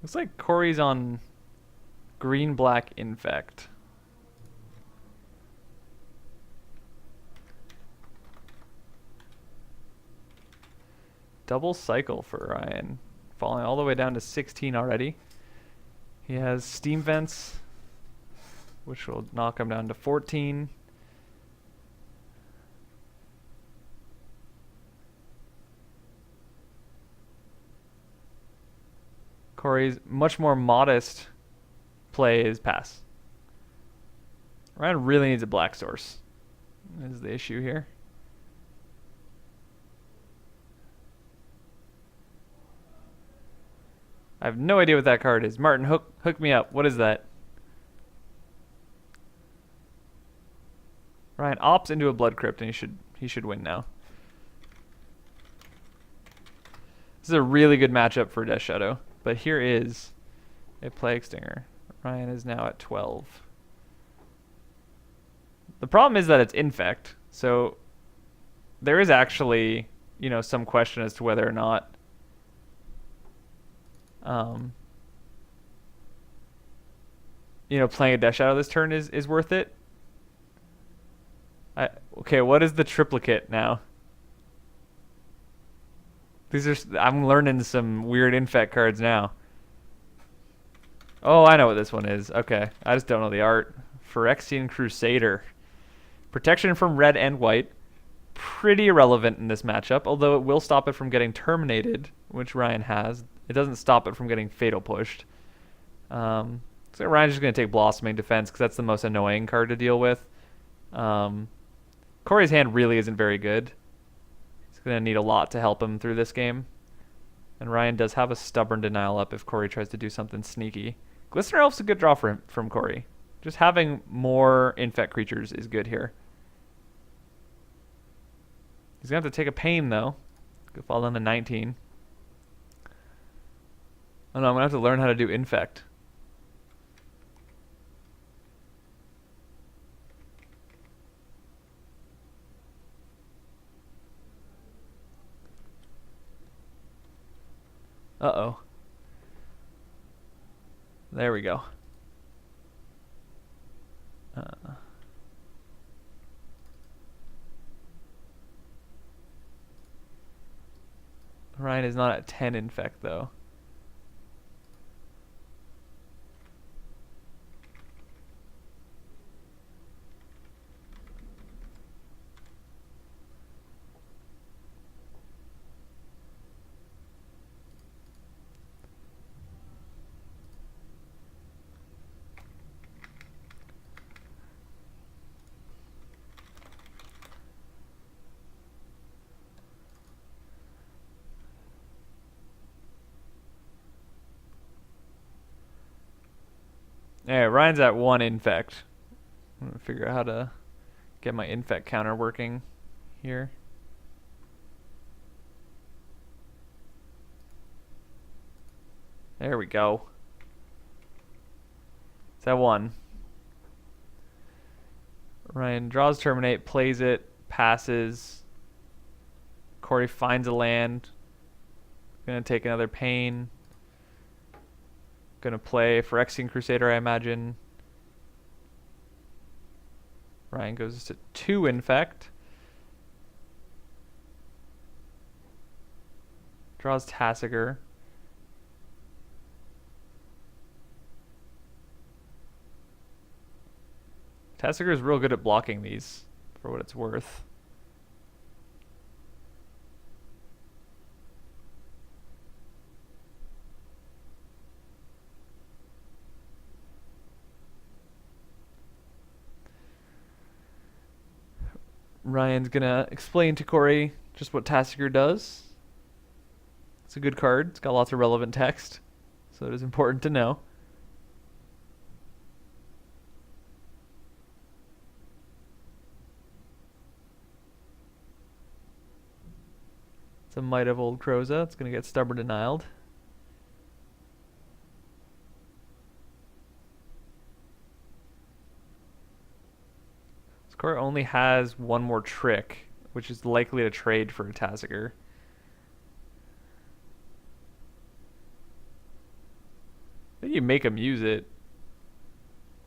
Looks like Kory's on green-black infect. Double cycle for Ryan. Falling all the way down to 16 already. He has steam vents, which will knock him down to 14. Kory's much more modest play is pass. Ryan really needs a black source. Is the issue here. I have no idea what that card is. Martin, hook me up. What is that? Ryan opts into a Blood Crypt, and he should win now. This is a really good matchup for Death Shadow. But here is a Plague Stinger. Ryan is now at 12. The problem is that it's infect, so there is actually, you know, some question as to whether or not you know, playing a Death Shadow this turn is worth it. Okay, what is the triplicate now? These are, I'm learning some weird infect cards now. Oh, I know what this one is. Okay, I just don't know the art. Phyrexian Crusader. Protection from red and white. Pretty irrelevant in this matchup, although it will stop it from getting terminated, which Ryan has. It doesn't stop it from getting fatal pushed. So Ryan's just going to take Blossoming Defense because that's the most annoying card to deal with. Kory's hand really isn't very good. He's going to need a lot to help him through this game. And Ryan does have a Stubborn Denial up if Kory tries to do something sneaky. Glistener Elf's a good draw for him, from Kory. Just having more infect creatures is good here. He's going to have to take a pain, though. Go fall down to 19. Oh no, I'm going to have to learn how to do infect. Uh-oh. There we go. Ryan is not at 10 infect, though. Alright, Ryan's at 1 infect. I'm gonna figure out how to get my infect counter working here. There we go. It's at 1. Ryan draws Terminate, plays it, passes. Kory finds a land. Gonna take another pain. Gonna play Phyrexian Crusader, I imagine. Ryan goes to 2 infect. Draws Tassiger. Tassiger is real good at blocking these, for what it's worth. Ryan's gonna explain to Kory just what Tassiger does. It's a good card. It's got lots of relevant text, so it is important to know. It's a Might of Old Kroza. It's gonna get Stubborn Denialed. Kory only has one more trick, which is likely to trade for a Tassiger. you make him use it.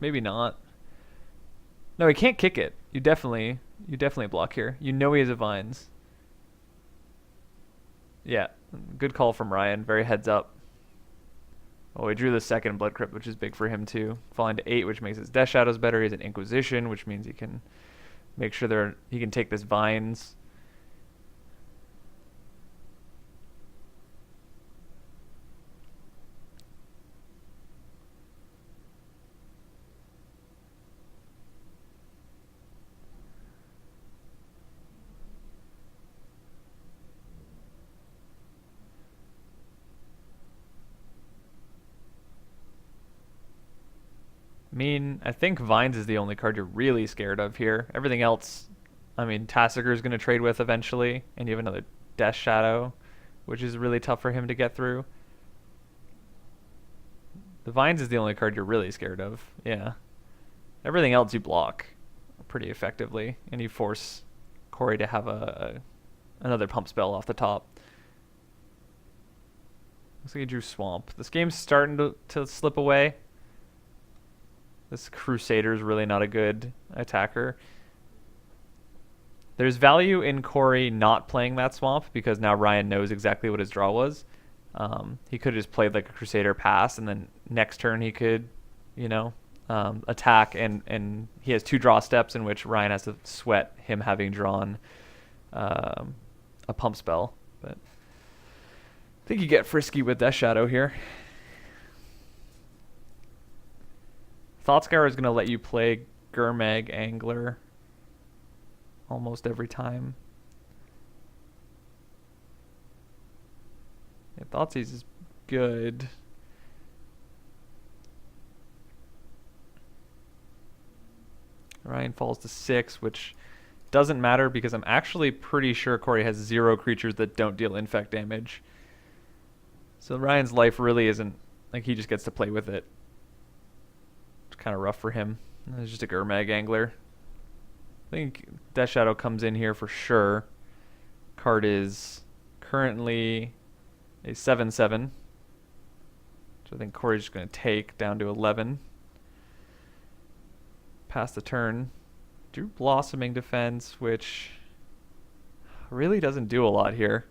Maybe not. No, he can't kick it. You definitely block here. You know he has a vines. Yeah, good call from Ryan. Very heads up. Oh, he drew the second Blood Crypt, which is big for him too. Falling to 8, which makes his Death Shadows better. He has an Inquisition, which means he can make sure he can take this Vines. I mean, I think Vines is the only card you're really scared of here. Everything else, I mean, Tassiger is going to trade with eventually, and you have another Death Shadow, which is really tough for him to get through. The Vines is the only card you're really scared of, yeah. Everything else you block pretty effectively, and you force Kory to have another pump spell off the top. Looks like he drew Swamp. This game's starting to slip away. This Crusader is really not a good attacker. There's value in Kory not playing that Swamp because now Ryan knows exactly what his draw was. He could have just played like a Crusader pass, and then next turn he could, attack, and he has 2 draw steps in which Ryan has to sweat him having drawn a pump spell. But I think you get frisky with Death Shadow here. Thoughtscour is going to let you play Gurmag Angler almost every time. Yeah, Thoughtseize is good. Ryan falls to 6, which doesn't matter because I'm actually pretty sure Kory has 0 creatures that don't deal infect damage. So Ryan's life really isn't, like, he just gets to play with it. Kind of rough for him. It's just a Gurmag Angler. I think Death Shadow comes in here for sure. Card is currently a 7/7, which I think Kory's just going to take down to 11. Pass the turn. Drew Blossoming Defense, which really doesn't do a lot here.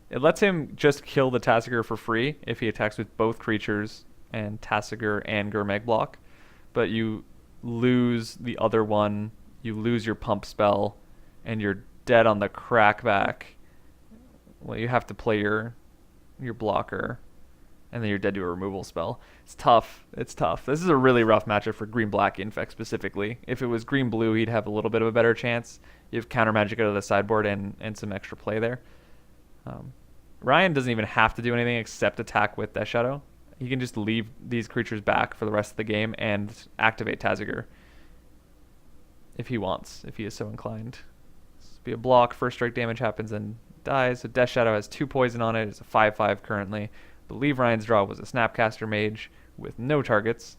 It lets him just kill the Tassiger for free if he attacks with both creatures and Tassiger and Gurmag block. But you lose the other one, you lose your pump spell, and you're dead on the crackback. Well, you have to play your blocker, and then you're dead to a removal spell. It's tough. It's tough. This is a really rough matchup for green-black Infect specifically. If it was green-blue, he'd have a little bit of a better chance. You have counter magic out of the sideboard and some extra play there. Ryan doesn't even have to do anything except attack with Death Shadow. He can just leave these creatures back for the rest of the game and activate Tassiger if he wants, if he is so inclined. This will be a block. First strike damage happens and dies. So Death Shadow has 2 poison on it. It's a 5/5 currently. I believe Ryan's draw was a Snapcaster Mage with no targets.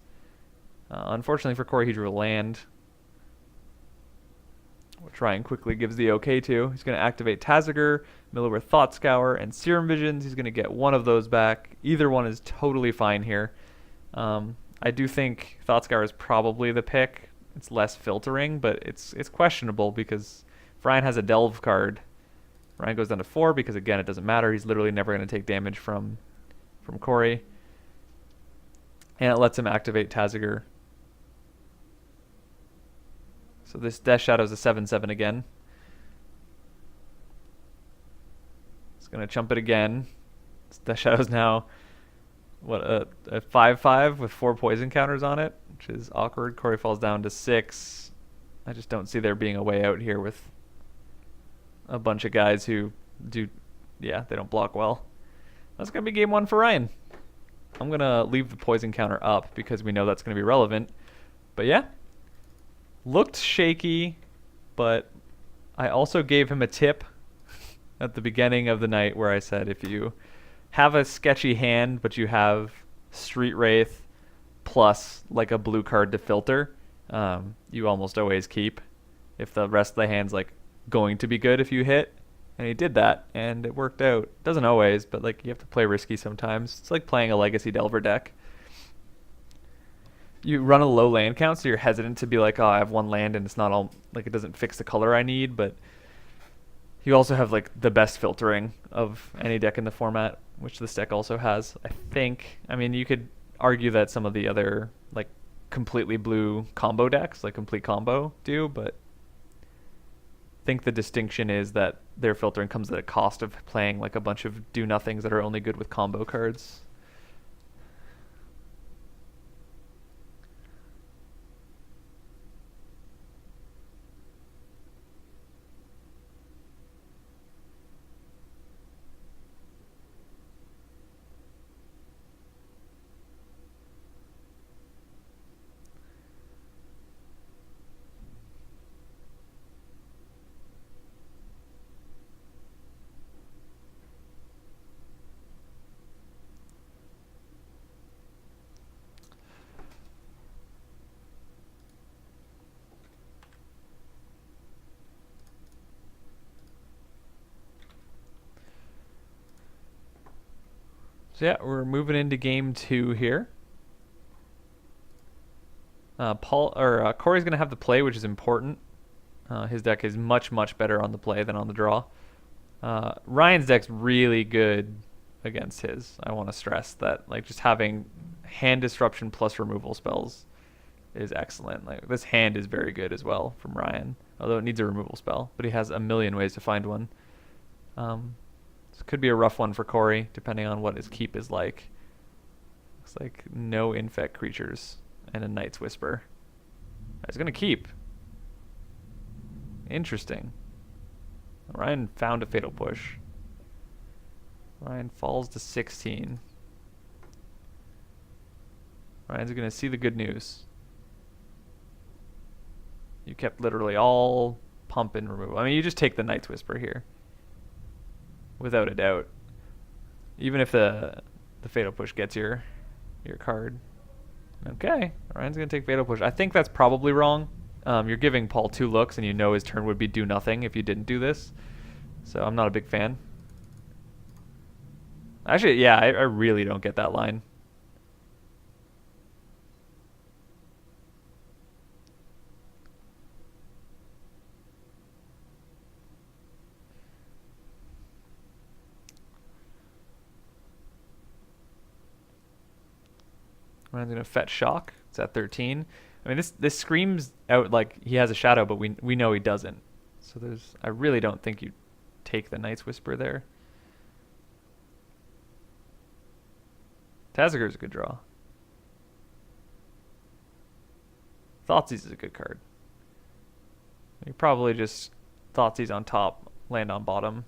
Unfortunately for Kory, he drew a land, which Ryan quickly gives the okay to. He's going to activate Tassiger, mill over Thoughtscour, and Serum Visions. He's going to get one of those back. Either one is totally fine here. I do think Thoughtscour is probably the pick. It's less filtering, but it's questionable because if Ryan has a Delve card, Ryan goes down to 4 because, again, it doesn't matter. He's literally never going to take damage from Kory. And it lets him activate Tassiger. So this Death Shadow is a 7/7 again. It's going to chump it again. This Death Shadow's now, what, a 5/5 with 4 poison counters on it, which is awkward. Kory falls down to 6. I just don't see there being a way out here with a bunch of guys who they don't block well. That's going to be game 1 for Ryan. I'm going to leave the poison counter up because we know that's going to be relevant. But yeah. Looked shaky, but I also gave him a tip at the beginning of the night where I said if you have a sketchy hand but you have Street Wraith plus like a blue card to filter, you almost always keep if the rest of the hand's like going to be good if you hit. And he did that, and it worked out. Doesn't always, but like you have to play risky sometimes. It's like playing a Legacy Delver deck. you run a low land count, so you're hesitant to be like, oh, I have one land and it's not all, like, it doesn't fix the color I need, but you also have, like, the best filtering of any deck in the format, which this deck also has, I think. I mean, you could argue that some of the other, like, completely blue combo decks, like Complete Combo, do, but I think the distinction is that their filtering comes at a cost of playing, like, a bunch of do-nothings that are only good with combo cards. So yeah, we're moving into game 2 here. Kory's gonna have the play, which is important. His deck is much, much better on the play than on the draw. Ryan's deck's really good against his. I want to stress that, like, just having hand disruption plus removal spells is excellent. Like, this hand is very good as well from Ryan, although it needs a removal spell, but he has a million ways to find one. This could be a rough one for Kory, depending on what his keep is like. Looks like no infect creatures and a Night's Whisper. He's gonna keep. Interesting. Ryan found a Fatal Push. Ryan falls to 16. Ryan's gonna see the good news. You kept literally all pump and removal. I mean, you just take the Night's Whisper here, without a doubt. Even if the Fatal Push gets your card. Okay, Ryan's gonna take Fatal Push. I think that's probably wrong. You're giving Paul 2 looks, and you know his turn would be do nothing if you didn't do this. So I'm not a big fan. Actually, yeah, I really don't get that line. Ryan's gonna fetch Shock. It's at 13. I mean, this screams out like he has a shadow, but we know he doesn't. So I really don't think you take the Night's Whisper there. Tazagur's a good draw. Thoughtseize is a good card. You probably just Thoughtseize on top, land on bottom.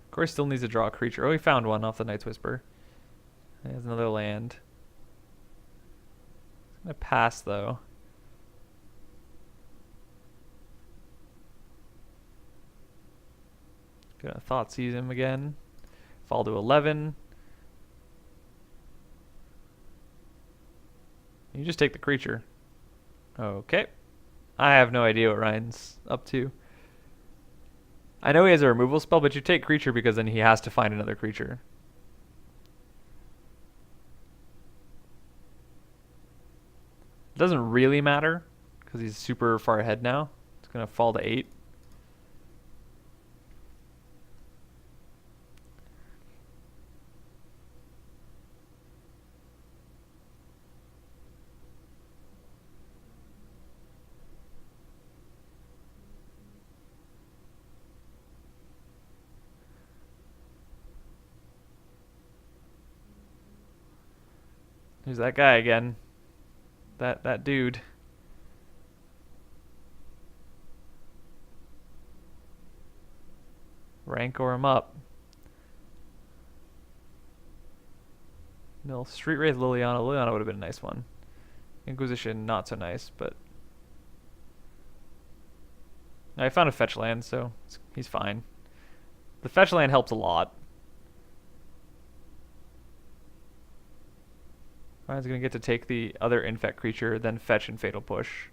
Kory still needs to draw a creature. Oh, he found one off the Night's Whisper. He has another land. He's gonna pass though. Gonna Thoughtseize him again. Fall to 11. You just take the creature. Okay. I have no idea what Ryan's up to. I know he has a removal spell, but you take creature because then he has to find another creature. It doesn't really matter because he's super far ahead now. It's going to fall to 8. Who's that guy again? That dude. Rancor him up. No, Street Wraith Liliana. Liliana would have been a nice one. Inquisition, not so nice, but I found a fetch land, so he's fine. The fetch land helps a lot. Ryan's gonna get to take the other infect creature, then fetch and Fatal Push.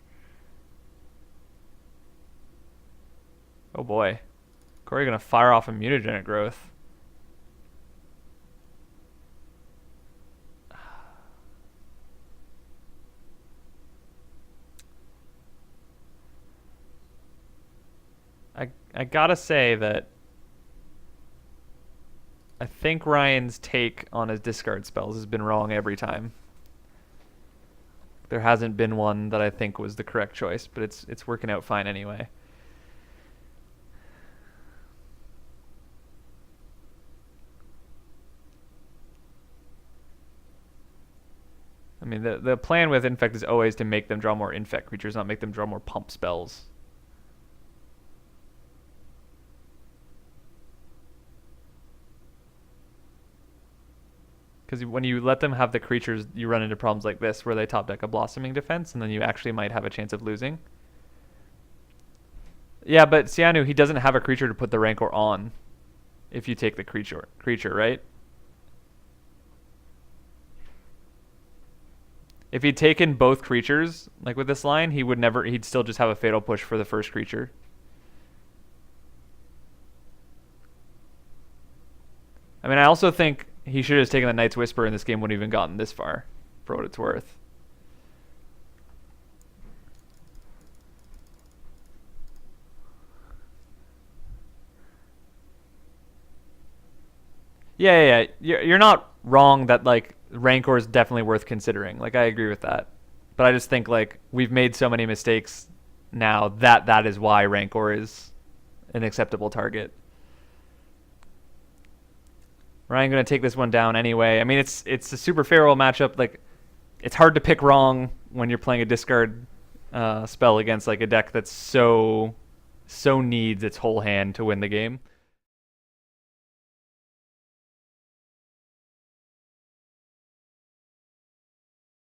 Oh boy. Kory gonna fire off a mutagenic growth. I gotta say that I think Ryan's take on his discard spells has been wrong every time. There hasn't been one that I think was the correct choice, but it's working out fine anyway. I mean, the plan with Infect is always to make them draw more Infect creatures, not make them draw more pump spells. Because when you let them have the creatures, you run into problems like this, where they top deck a Blossoming Defense, and then you actually might have a chance of losing. Yeah, but Sianu, he doesn't have a creature to put the Rancor on if you take the creature, right? If he'd taken both creatures, like with this line, he'd still just have a Fatal Push for the first creature. I mean, I also think he should have taken the Night's Whisper and this game wouldn't even gotten this far, for what it's worth. Yeah. You're not wrong that, like, Rancor is definitely worth considering. Like, I agree with that. But I just think, like, we've made so many mistakes now that is why Rancor is an acceptable target. Ryan gonna take this one down anyway. I mean, it's a super favorable matchup. Like, it's hard to pick wrong when you're playing a discard spell against like a deck that's so needs its whole hand to win the game.